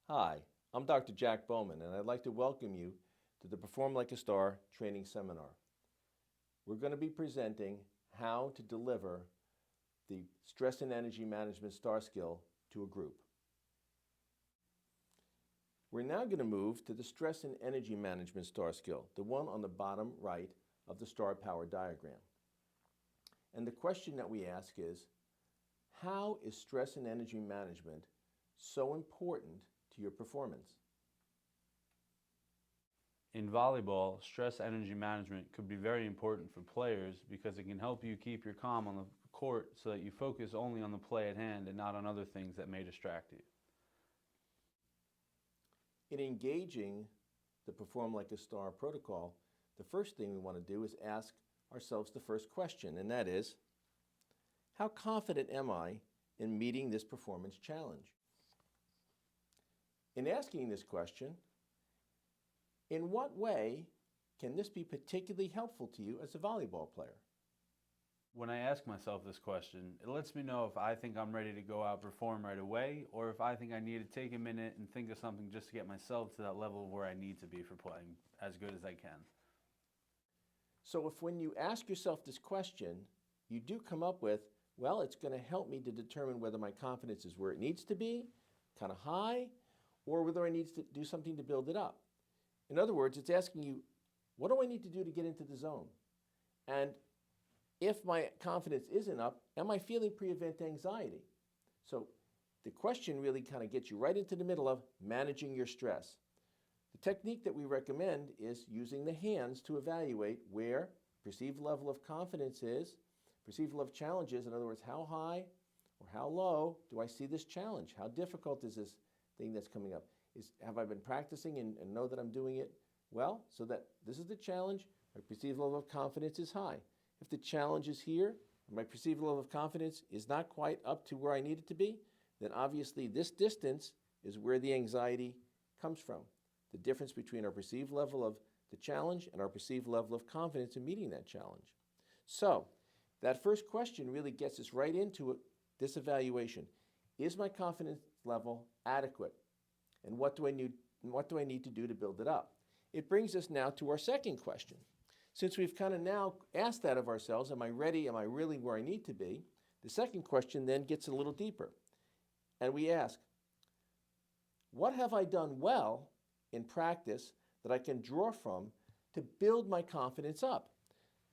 Hi, I'm Dr. Jack Bowman, and I'd like to welcome you to the Perform Like a Star training seminar. We're going to be presenting how to deliver the stress and energy management star skill to a group. We're now going to move to the stress and energy management star skill, the one on the bottom right of the star power diagram. And the question that we ask is, how is stress and energy management so important to your performance? In volleyball, stress energy management could be very important for players because it can help you keep your calm on the court so that you focus only on the play at hand and not on other things that may distract you. In engaging the Perform Like a Star protocol, the first thing we want to do is ask ourselves the first question, and that is, how confident am I in meeting this performance challenge? In asking this question, in what way can this be particularly helpful to you as a volleyball player? When I ask myself this question, it lets me know if I think I'm ready to go out perform right away or if I think I need to take a minute and think of something just to get myself to that level where I need to be for playing as good as I can. So if when you ask yourself this question, you do come up with, well, it's going to help me to determine whether my confidence is where it needs to be, kind of high, or whether I need to do something to build it up. In other words, it's asking you, what do I need to do to get into the zone? And if my confidence isn't up, am I feeling pre-event anxiety? So the question really kind of gets you right into the middle of managing your stress. The technique that we recommend is using the hands to evaluate where perceived level of confidence is, perceived level of challenge is. In other words, how high or how low do I see this challenge? How difficult is this thing that's coming up? Have I been practicing and know that I'm doing it well, so that this is the challenge, my perceived level of confidence is high. If the challenge is here, and my perceived level of confidence is not quite up to where I need it to be, then obviously this distance is where the anxiety comes from. The difference between our perceived level of the challenge and our perceived level of confidence in meeting that challenge. So that first question really gets us right into this evaluation. Is my confidence level adequate? And what do I need to do to build it up? It brings us now to our second question. Since we've kind of now asked that of ourselves, am I ready? Am I really where I need to be? The second question then gets a little deeper. And we ask, what have I done well in practice that I can draw from to build my confidence up?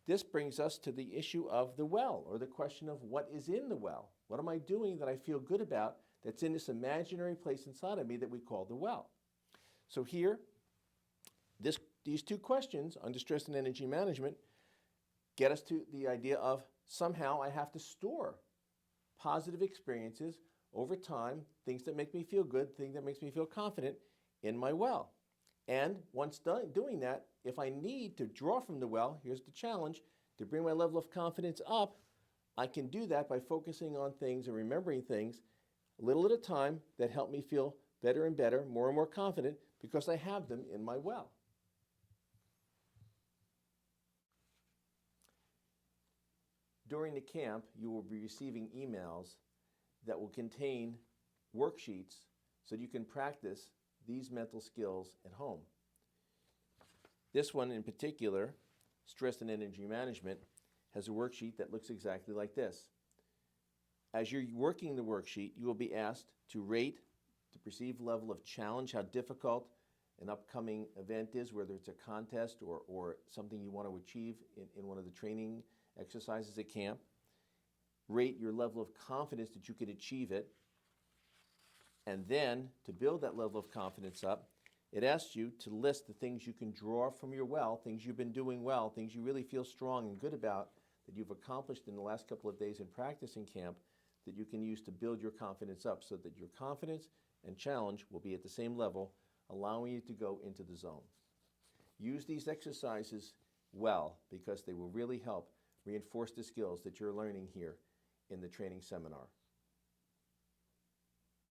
This brings us to the issue of the well, or the question of what is in the well. What am I doing that I feel good about that's in this imaginary place inside of me that we call the well? So here, these two questions under stress and energy management get us to the idea of somehow I have to store positive experiences over time, things that make me feel good, things that makes me feel confident in my well. And once done doing that, if I need to draw from the well, here's the challenge, to bring my level of confidence up, I can do that by focusing on things and remembering things a little at a time that help me feel better and better, more and more confident, because I have them in my well. During the camp, you will be receiving emails that will contain worksheets so that you can practice these mental skills at home. This one in particular, stress and energy management, has a worksheet that looks exactly like this. As you're working the worksheet, you will be asked to rate the perceived level of challenge, how difficult an upcoming event is, whether it's a contest or something you want to achieve in one of the training exercises at camp. Rate your level of confidence that you could achieve it. And then, to build that level of confidence up, it asks you to list the things you can draw from your well, things you've been doing well, things you really feel strong and good about that you've accomplished in the last couple of days in practice in camp that you can use to build your confidence up so that your confidence and challenge will be at the same level, allowing you to go into the zone. Use these exercises well because they will really help reinforce the skills that you're learning here in the training seminar.